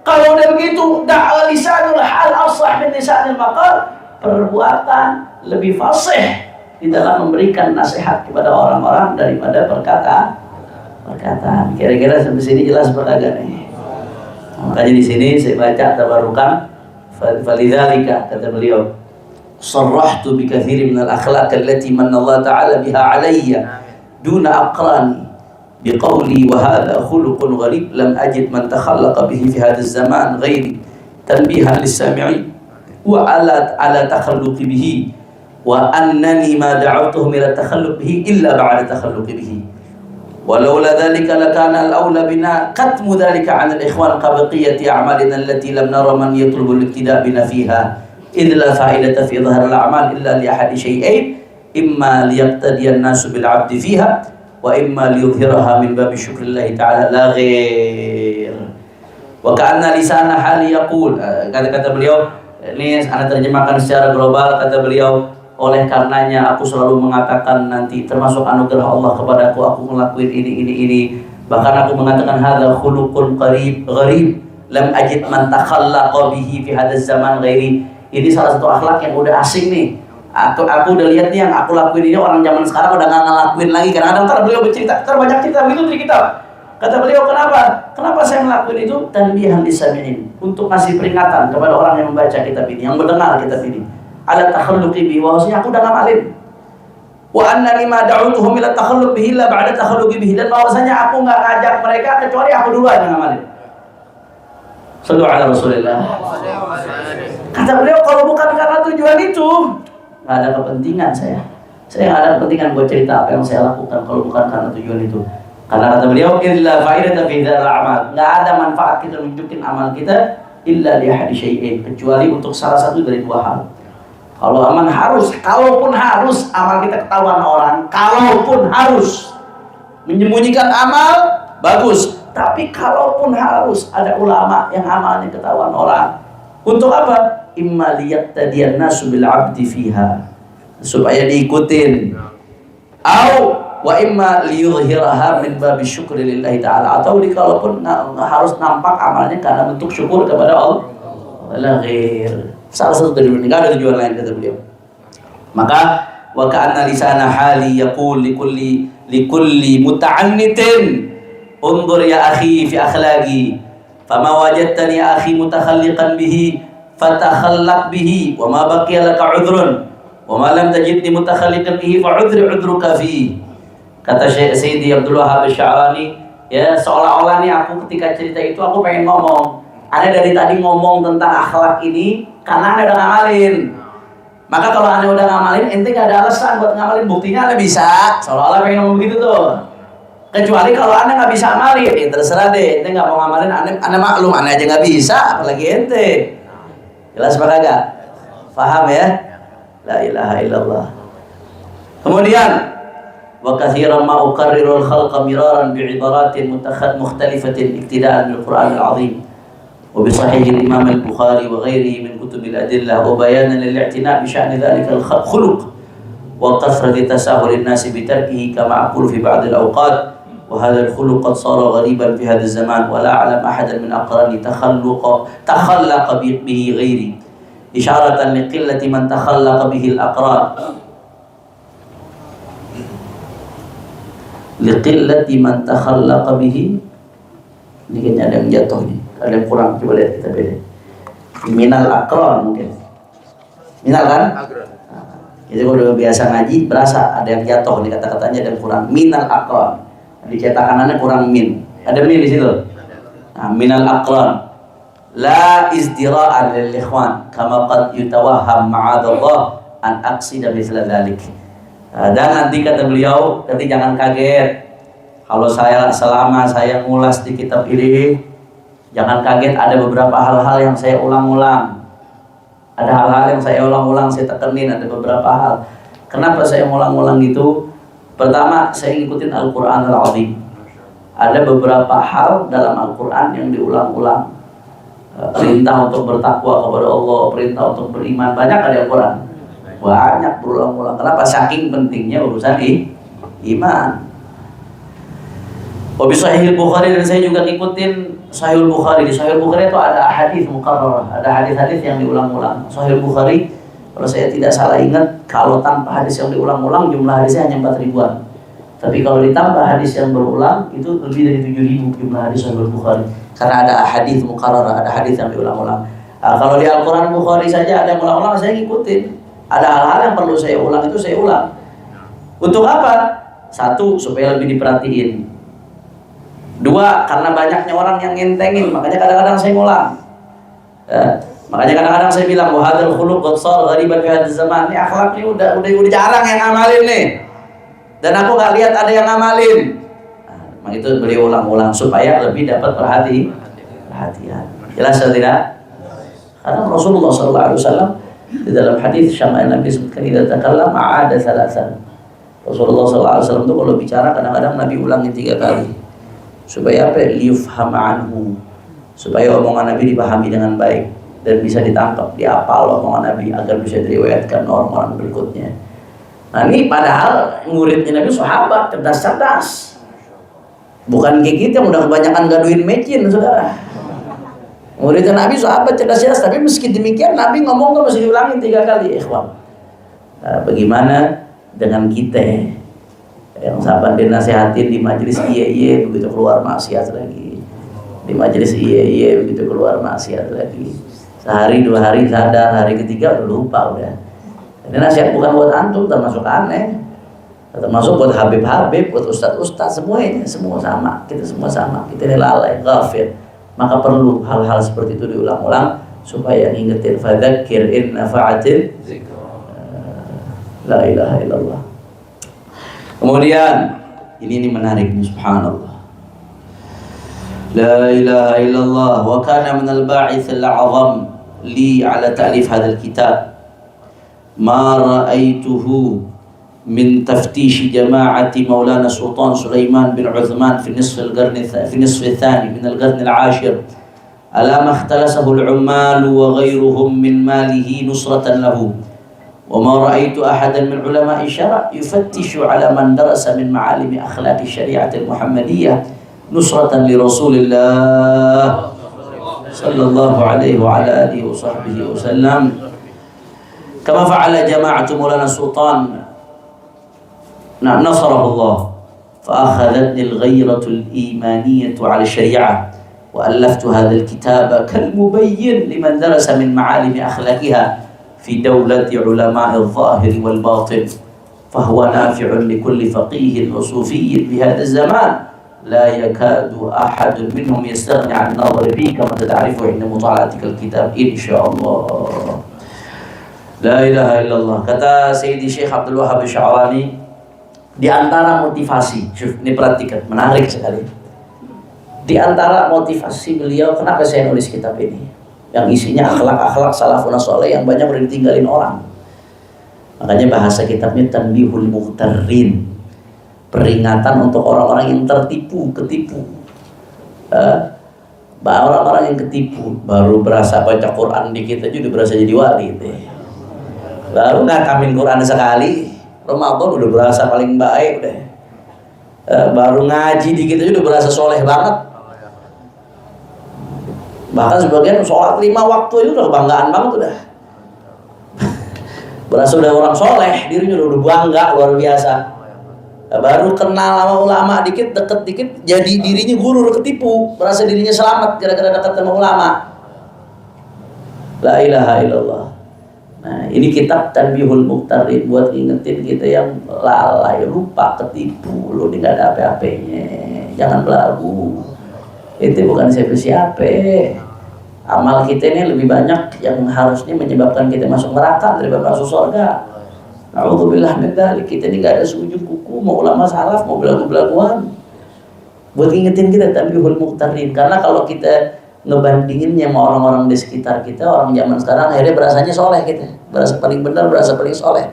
[SPEAKER 1] Kalau udah begitu, da'wa lisanul hal aslah min lisanil maqal, perbuatan lebih fasih di dalam memberikan nasihat kepada orang-orang daripada perkataan. Kira-kira sampai sini jelas beragak nih. Makanya di sini saya baca tabarukan, falidzalika kata beliau, sarrahtu bi katsirin min al-akhlaq allati manna Allah ta'ala biha 'alayya duna aqrani biqawli wa hadha khuluqun gharib lam ajid man takhallaqa bihi fi hadha az-zaman ghairi tanbihan lis-sami'in wa ala takhalluqi bihi wa annani ma da'awtuhum ila takhalluq bihi illa ba'da takhalluqi bihi. ولولا ذلك لكان الأولى بنا كتم ذلك عن الإخوان كبقية أعمالنا التي لم نرى من يطلب الاقتداء بنا فيها إذ لا فائدة في ظهر الأعمال إلا لأحد شيئين إما ليقتدي الناس بالعبد فيها وإما ليظهرها من باب شكر الله تعالى لا غير. وكأن لسان حالي يقول, kata beliau ini Anda terjemahkan secara global, kata beliau, oleh karenanya aku selalu mengatakan nanti termasuk anugerah Allah kepadaku, aku ngelakuin ini. Bahkan aku mengatakan hadza khuluqun gharib lam ajid man takhallaqa bihi fi hadzal zaman ghairi. Ini salah satu akhlak yang udah asing nih. Aku udah lihat nih yang aku lakuin ini orang zaman sekarang udah nggak ngelakuin lagi. Kadang-kadang ntar beliau bercerita, banyak cerita begitu di kitab. Kata beliau, kenapa saya ngelakuin itu? Tanbihan lisami'in, untuk ngasih peringatan kepada orang yang membaca kitab ini, yang mendengar kitab ini. Ala takhalluqi bihi, bahwasanya aku udah ngamalin. Wa annani ma da'utuhum ila takhalluq bihi illa ba'da takhalluqi bihi, dan bahwasanya aku enggak ngajak mereka kecuali aku duluan yang ngamalin. Sallu ala Rasulillah. Kata beliau, kalau bukan karena tujuan itu, enggak ada kepentingan saya. Saya enggak ada kepentingan buat cerita apa yang saya lakukan kalau bukan karena tujuan itu. Karena kata beliau, illa faidata fi dzal a'mal. Enggak ada manfaat kita nunjukin amal kita illa li ahadi syai'in, kecuali untuk salah satu dari dua hal. Kalaupun harus amal kita ketahuan orang, kalaupun harus menyembunyikan amal, bagus. Tapi kalaupun harus ada ulama yang amalnya ketahuan orang, untuk apa? Imma liyaqtadiyan nasu bil 'abdi fiha, supaya diikutin. Au wa imma liyuzhiraha min babi syukri lillahi ta'ala, atau kalaupun harus nampak amalnya karena bentuk syukur kepada Allah. La ghair. Salah satu dari dunia, ada tujuan lain, kata beliau. Maka wa ka'anna lisana hali yaqul likulli muta'annitin unzur ya akhi fi akhlaqi fama wajadtani ya akhi mutakhalliqan bihi fatakhallaq bihi wa ma baqiya laka 'udhrun wa ma lam tajidni mutakhalliqan bihi fa 'udruka fihi. Kata Syekh Sayyidi Abdul Wahhab Asy-Sya'rani, ya seolah-olah nih aku ketika cerita itu aku pengen ngomong, Anda dari tadi ngomong tentang akhlak ini karena Anda udah ngamalin. Maka kalau Anda udah ngamalin, ente gak ada alasan buat ngamalin. Buktinya Anda bisa. Seolah-olah pengen ngomong begitu tuh. Kecuali kalau Anda gak bisa ngamalin, ya terserah deh. Ente gak mau ngamalin, Anda maklum, Anda aja gak bisa, apalagi ente. Jelas apa kagak? Faham ya? La ilaha illallah. Kemudian, wa katsiran ma uqarrirul khalqa miraran bi'ibaratin mukhtalifatin iktida'an bil Qur'anil 'azim. وبصحيح الإمام البخاري وغيره من كتب الأدلة وبيانا للاعتناء بشأن ذلك الخلق وكثرة تساهل الناس بتركه كما أقول في بعض الأوقات وهذا الخلق قد صار غريبا في هذا الزمان ولا أعلم أحدا من أقراني تخلق به غيري إشارة لقلة من تخلق به الأقران لقلة من تخلق به. Ini kayaknya ada yang jatuh nih, ada yang kurang, coba lihat kita beda. Minal akron mungkin. Minal kan? Jadi kalau udah biasa ngaji, berasa ada yang jatuh nih kata-katanya, ada yang kurang. Minal akron. Di cetakanannya kurang min. Ada min di situ. Nah, minal akron. La izdira'an lil ikhwan kama qad yutawahham ma'adallah an aqsida mithla dzalik. Dan nanti kata beliau, nanti jangan kaget. Kalau selama saya ngulas di kitab ini, jangan kaget ada beberapa hal-hal yang saya ulang-ulang. Ada hal-hal yang saya ulang-ulang, saya tekenin, ada beberapa hal. Kenapa saya ulang-ulang gitu? Pertama, saya ngikutin Al-Quran Al-Azim. ada beberapa hal dalam Al-Quran yang diulang-ulang. Perintah untuk bertakwa kepada Allah, perintah untuk beriman, banyak ada Al-Quran. Banyak berulang-ulang. Kenapa? Saking pentingnya urusan iman. Wabi Sahih Bukhari, dan saya juga ngikutin Sahih Bukhari. Di Sahih Bukhari itu ada hadis mukarrar, ada hadis-hadis yang diulang-ulang. Sahih Bukhari, kalau saya tidak salah ingat, kalau tanpa hadis yang diulang-ulang jumlah hadisnya hanya 4 ribuan. Tapi kalau ditambah hadis yang berulang itu lebih dari 7.000 jumlah hadis Sahih Bukhari. Karena ada hadis mukarrar, ada hadis yang diulang-ulang. Nah, kalau di Al-Quran Bukhari saja ada yang ulang-ulang, saya ngikutin. Ada hal-hal yang perlu saya ulang, itu saya ulang. Untuk apa? Satu, supaya lebih diperhatiin. Dua, karena banyaknya orang yang ngentengin, makanya kadang-kadang saya ngulang. Makanya kadang-kadang saya bilang, wahadul khuluq qad sar ghariban fi hadzal zaman. Ini akhlak ini udah jarang yang ngamalin nih. Dan aku nggak lihat ada yang ngamalin. Nah, itu beliau ulang-ulang supaya lebih dapat perhatian. Jelas atau tidak? Karena Rasulullah SAW di dalam hadis Syama'il Nabi sebutkan, idza takallama ada salasan. Rasulullah SAW itu kalau bicara kadang-kadang Nabi ulangin 3 kali. Supaya apa? Liyufhama anhu, supaya omongan Nabi dipahami dengan baik dan bisa ditangkap, dihafal omongan Nabi agar bisa diriwayatkan orang-orang berikutnya. Nah ini padahal muridnya Nabi sahabat cerdas-cerdas, bukan kayak kita yang udah kebanyakan gaduin mecin, saudara. Muridnya Nabi sahabat cerdas-cerdas, tapi meski demikian Nabi ngomong tuh masih diulangin 3 kali, ikhwan. Nah, bagaimana dengan kita yang sahabat dinasehatin di majelis iya begitu keluar maksiat lagi, di majelis iya begitu keluar maksiat lagi, sehari 2 hari sadar, hari ketiga udah lupa udah. Ini nasihat bukan buat antum, termasuk aneh, termasuk buat habib-habib, buat ustaz-ustaz, semuanya semua sama, kita semua sama, kita ini lalai, ghafir. Maka perlu hal-hal seperti itu diulang-ulang supaya ngingetin, fadzakir in nafa'atil la ilaha illallah. Kemudian ini menarik, subhanallah. La ilaha illallah wa kana min al-ba'ith al-'azam li 'ala ta'lif hadha al-kitab. Ma ra'aituhu min taftish jama'ati Maulana Sultan Sulaiman bin Uthman fi nisf al-thani min al-qarn al-'ashir ala ma ikhtalasahu al-'ummal wa ghayruhum min malihi nusratan lahu. وما رأيت أحدا من علماء الشرع يفتش على من درس من معالم أخلاق الشريعة المحمدية نصرة لرسول الله صلى الله عليه وعلى آله وصحبه وسلم كما فعل جماعة مولانا السلطان نصره الله فأخذتني الغيرة الإيمانية على الشريعة وألفت هذا الكتاب كالمبين لمن درس من معالم أخلاقها في دولة علماء الظاهر والباطن فهو نافع لكل فقيه وصوفي في هذا الزمان لا يكاد أحد منهم يستغني عن النظر فيه كما تعرف عند مطالعتك الكتاب إن شاء الله. La ilaha illallah. Kata Sayyidi Syekh Abdul Wahab Sya'rani, di antara motivasi, ini perhatikan, menarik sekali. Di antara motivasi beliau, kenapa saya nulis kitab ini? Yang isinya akhlak-akhlak salafun saleh yang banyak udah ditinggalin orang. Makanya bahasa kitabnya Tanbihul Mughtarrin, peringatan untuk orang-orang yang ketipu. Orang-orang yang ketipu, baru berasa baca Quran dikit aja udah berasa jadi wali gitu. Baru ngakamin Quran sekali, Ramadan udah berasa paling baik deh. Baru ngaji dikit aja udah berasa soleh banget. Bahkan sebagian sholat 5 waktu itu udah kebanggaan banget udah. Berasa udah orang soleh, dirinya udah bangga luar biasa. Baru kenal sama ulama dikit, deket dikit, jadi dirinya guru udah ketipu, berasa dirinya selamat gara-gara dekat sama ulama. La ilaha illallah. Nah ini kitab Tanbihul Mughtarrin buat ingetin kita yang lalai, lupa, ketipu. Lu ini gak ada apa-apanya, jangan belagu. Itu bukan siapa-siapa. Amal kita ini lebih banyak yang harusnya menyebabkan kita masuk neraka daripada masuk surga. Alhamdulillah min dzalik. Kita ini gak ada seujung kuku, mau ulama salaf, mau belagu-belaguan. Buat ingetin kita Tanbihul Mughtarrin. Karena kalau kita ngebandinginnya sama orang-orang di sekitar kita, orang zaman sekarang akhirnya berasanya soleh kita, berasa paling benar, berasa paling soleh.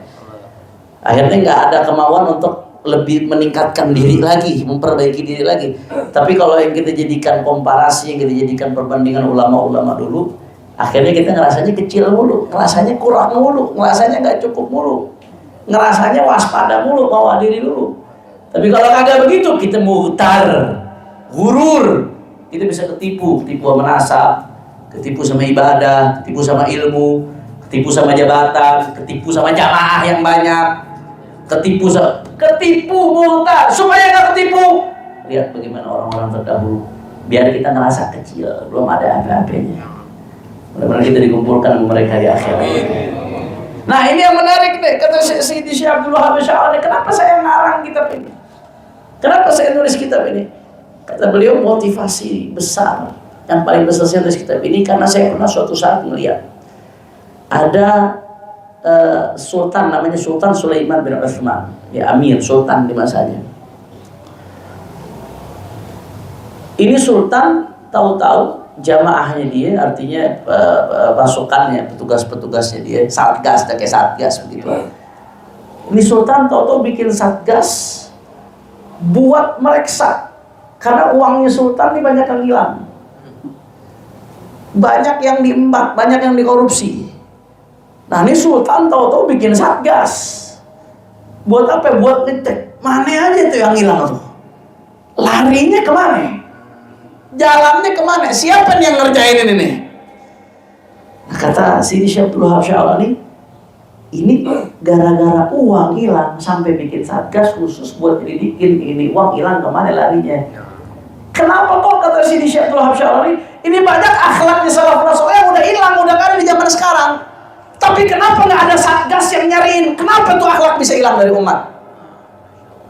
[SPEAKER 1] Akhirnya nggak ada kemauan untuk lebih meningkatkan diri lagi, memperbaiki diri lagi. Tapi kalau yang kita jadikan komparasi, yang kita jadikan perbandingan ulama-ulama dulu, akhirnya kita ngerasanya kecil mulu, ngerasanya kurang mulu, ngerasanya nggak cukup mulu, ngerasanya waspada mulu, bawa diri dulu. Tapi kalau kagak begitu, kita mutar, gurur, kita bisa ketipu sama nasab, ketipu sama ibadah, ketipu sama ilmu, ketipu sama jabatan, ketipu sama jamaah yang banyak, ketipu mutar. Supaya nggak ketipu, lihat bagaimana orang-orang terdahulu, biar kita ngerasa kecil, belum ada apa-apanya. Mudah-mudahan kita dikumpulkan sama mereka di akhirat. Nah, ini yang menarik nih, kata Syekh Abdul Wahab Sya'ani, kenapa saya ngarang kitab ini? Kenapa saya nulis kitab ini? Kata beliau, motivasi besar, yang paling besar saya nulis kitab ini karena saya pernah suatu saat melihat ada sultan, namanya Sultan Sulaiman bin Utsman, ya Amir Sultan di masanya. Ini sultan tahu-tahu jamaahnya dia, artinya pasukannya, petugas-petugasnya dia, satgas, kayak satgas begitu. Ini sultan tahu-tahu bikin satgas buat mereksa, karena uangnya sultan ini banyak yang hilang, banyak yang diembat, banyak yang dikorupsi. Nah, ini sultan tahu-tahu bikin satgas buat apa? Buat ngecek mana aja tuh yang hilang tuh, larinya kemana, jalannya kemana, siapa yang ngerjain ini nih? Nah, kata Sidi Syekh Abdul Wahab Sya'ani, ini gara-gara uang hilang sampai bikin satgas khusus buat nyelidikin ini uang hilang kemana larinya. Kenapa kok, kata Sidi Syekh Abdul Wahab Sya'ani, ini banyak akhlaknya salafus saleh yang udah hilang, udah kan di zaman sekarang. Tapi kenapa nggak ada satgas yang nyariin? Kenapa tuh akhlak bisa hilang dari umat?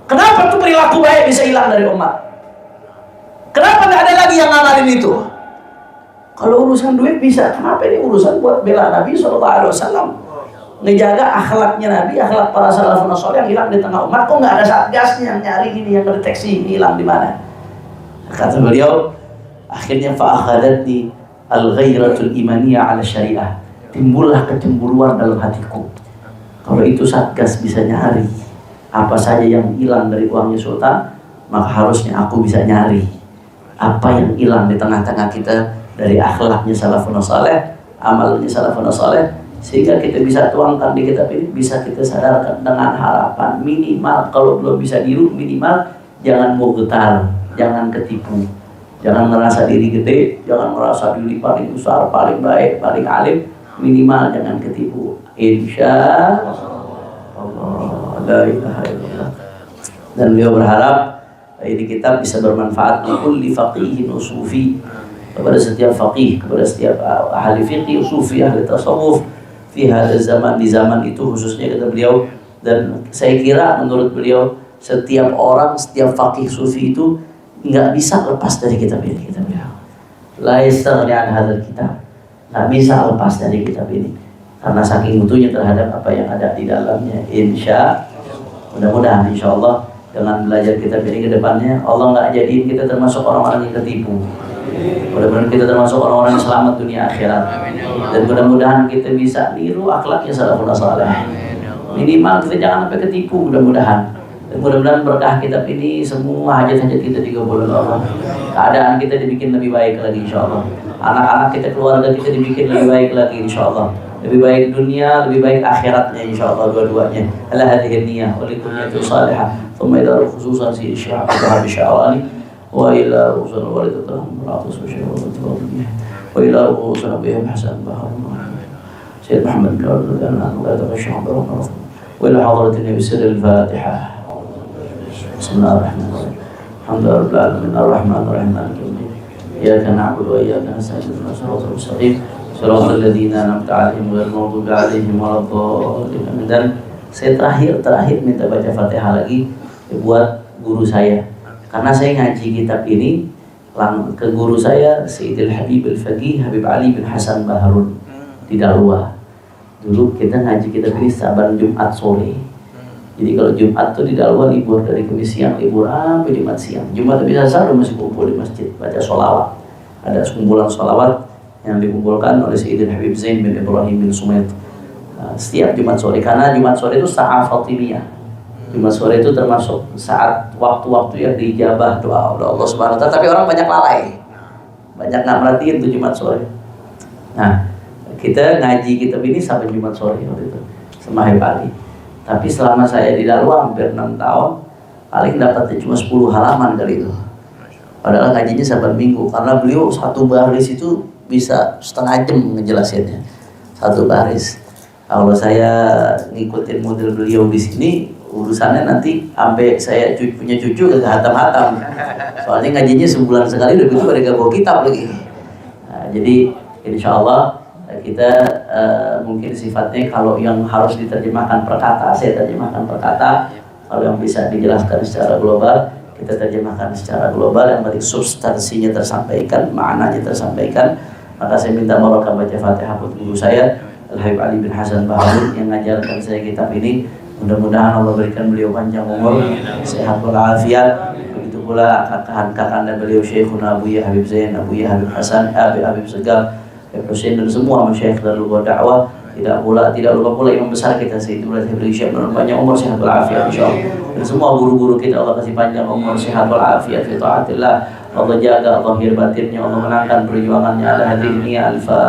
[SPEAKER 1] Kenapa tuh perilaku baik bisa hilang dari umat? Kenapa nggak ada lagi yang ngamalin itu? Kalau urusan duit bisa, kenapa ini urusan buat bela Nabi SAW? Ngejaga akhlaknya Nabi, akhlak para salafun saleh yang hilang di tengah umat. Kok nggak ada satgasnya yang nyari ini, yang mendeteksi ini hilang di mana? Kata beliau, akhirnya fa'akhadatni al-ghairatul imaniyah ala syariah. Timbullah kecemburuan dalam hatiku. Kalau itu satgas bisa nyari apa saja yang hilang dari uangnya sultan, maka harusnya aku bisa nyari apa yang hilang di tengah-tengah kita dari akhlaknya salafun saleh, amalnya salafun saleh, sehingga kita bisa tuangkan di kitab ini, bisa kita sadarkan dengan harapan minimal, kalau belum bisa niru, minimal jangan mau getar, jangan ketipu, jangan merasa diri gede, jangan merasa diri paling besar, paling baik, paling alim. Minimal jangan ketipu. Insya Allah, la ilaha illallah. Dan beliau berharap ini kitab bisa bermanfaat kulli faqihin usufi, kepada setiap faqih, kepada setiap ahli fiqih, usufi, ahli tasawuf fi hadza zaman, di zaman itu khususnya, kata beliau. Dan saya kira menurut beliau setiap orang, setiap faqih sufi itu nggak bisa lepas dari kitab ini, kata beliau. La yastaghni an hadzal kitab, nggak bisa lepas dari kitab ini karena saking mutunya terhadap apa yang ada di dalamnya. Mudah-mudahan insya Allah dengan belajar kitab ini ke depannya, Allah nggak jadiin kita termasuk orang-orang yang ketipu. Mudah-mudahan kita termasuk orang-orang yang selamat dunia akhirat. Dan mudah-mudahan kita bisa niru akhlaknya salafun saleh. Minimal kita jangan sampai ketipu, mudah-mudahan. Dan mudah-mudahan berkah kitab ini semua hajat-hajat kita dikabulkan Allah. Keadaan kita dibikin lebih baik lagi insya Allah. Anak-anak kita, keluarga kita dibikin lebih baik lagi insya Allah. Lebih baik dunia, lebih baik akhiratnya insya Allah dua-duanya. Ala hadhihi niyah wa likulliyatin salihah. Thumma ila khususan si Syekh Abdul Wahab Sya'ani wa ila rusul walidatah muratus wa syekh wa ila rusul Nabi Hasan Bahar Syekh Muhammad bin Abdul Ghani wa ila Syekh Abdul Rahman wa ila hadrat Nabi sallallahu al-Fatihah. Bismillahirrahmanirrahim. Alhamdulillahirabbil alamin arrahmanirrahim maliki yaumiddin. Iyyaka na'budu wa iyyaka nasta'in ihdinas siratal mustaqim siratal ladzina an'amta 'alaihim ghairil maghdubi 'alaihim waladdallin. Dan saya terakhir minta baca Fatihah lagi buat guru saya, karena saya ngaji kitab ini ke guru saya Sayyidil Habib Al-Faqih Habib Ali bin Hasan Baharun di Dalwa. Dulu kita ngaji kitab ini saban Jumat sore. Jadi kalau Jumat tuh di Dalwa libur, dari Kamis siang libur sampai Jumat siang. Jumat biasa selalu masih kumpul di masjid baca sholawat. Ada kumpulan sholawat yang dikumpulkan oleh Sayyidina Habib Zain bin Ibrahim bin Sumaid setiap Jumat sore, karena Jumat sore itu sa'ah Fatimiyah. Jumat sore itu termasuk saat waktu-waktu yang diijabah doa oleh Allah Subhanahu wa taala, tapi orang banyak lalai. Banyak nggak merhatiin tuh Jumat sore. Nah, kita ngaji kitab ini sampai Jumat sore waktu itu sama Habib Ali. Tapi selama saya di Dalwa hampir 6 tahun, paling dapatnya cuma 10 halaman kali itu. Padahal ngajinya saban minggu, karena beliau satu baris itu bisa setengah jam ngejelasinnya. Satu baris. Kalau saya ngikutin model beliau di sini, urusannya nanti sampai saya punya cucu ke hatam-hatam. Soalnya ngajinya sebulan sekali, udah begitu pada bawa kitab lagi. Nah, jadi insya Allah kita mungkin sifatnya kalau yang harus diterjemahkan per kata, saya terjemahkan per kata. Kalau yang bisa dijelaskan secara global, kita terjemahkan secara global. Yang penting substansinya tersampaikan, maknanya tersampaikan. Maka saya minta barakah baca Fatihah buat guru saya, Al-Habib Ali bin Hasan Baharun, yang mengajarkan saya kitab ini. Mudah-mudahan Allah berikan beliau panjang umur, sehat walafiat. Begitu pula kakak-kakak beliau Syekhuna Abuya Habib Zain, Abuya Habib Hasan, Habib Segar, Habib Hussein, dan semua masyayikh dan lupa dakwah. Tidak lupa pula imam besar kita Sayyidul Habib Syekh, panjang umur, sehat walafiat insyaallah. Dan semua guru-guru kita Allah kasih panjang umur, sehat walafiat fi taatillah. Allah jaga zahir batinnya, Allah menangkan perjuangannya ala hadhihi al-fa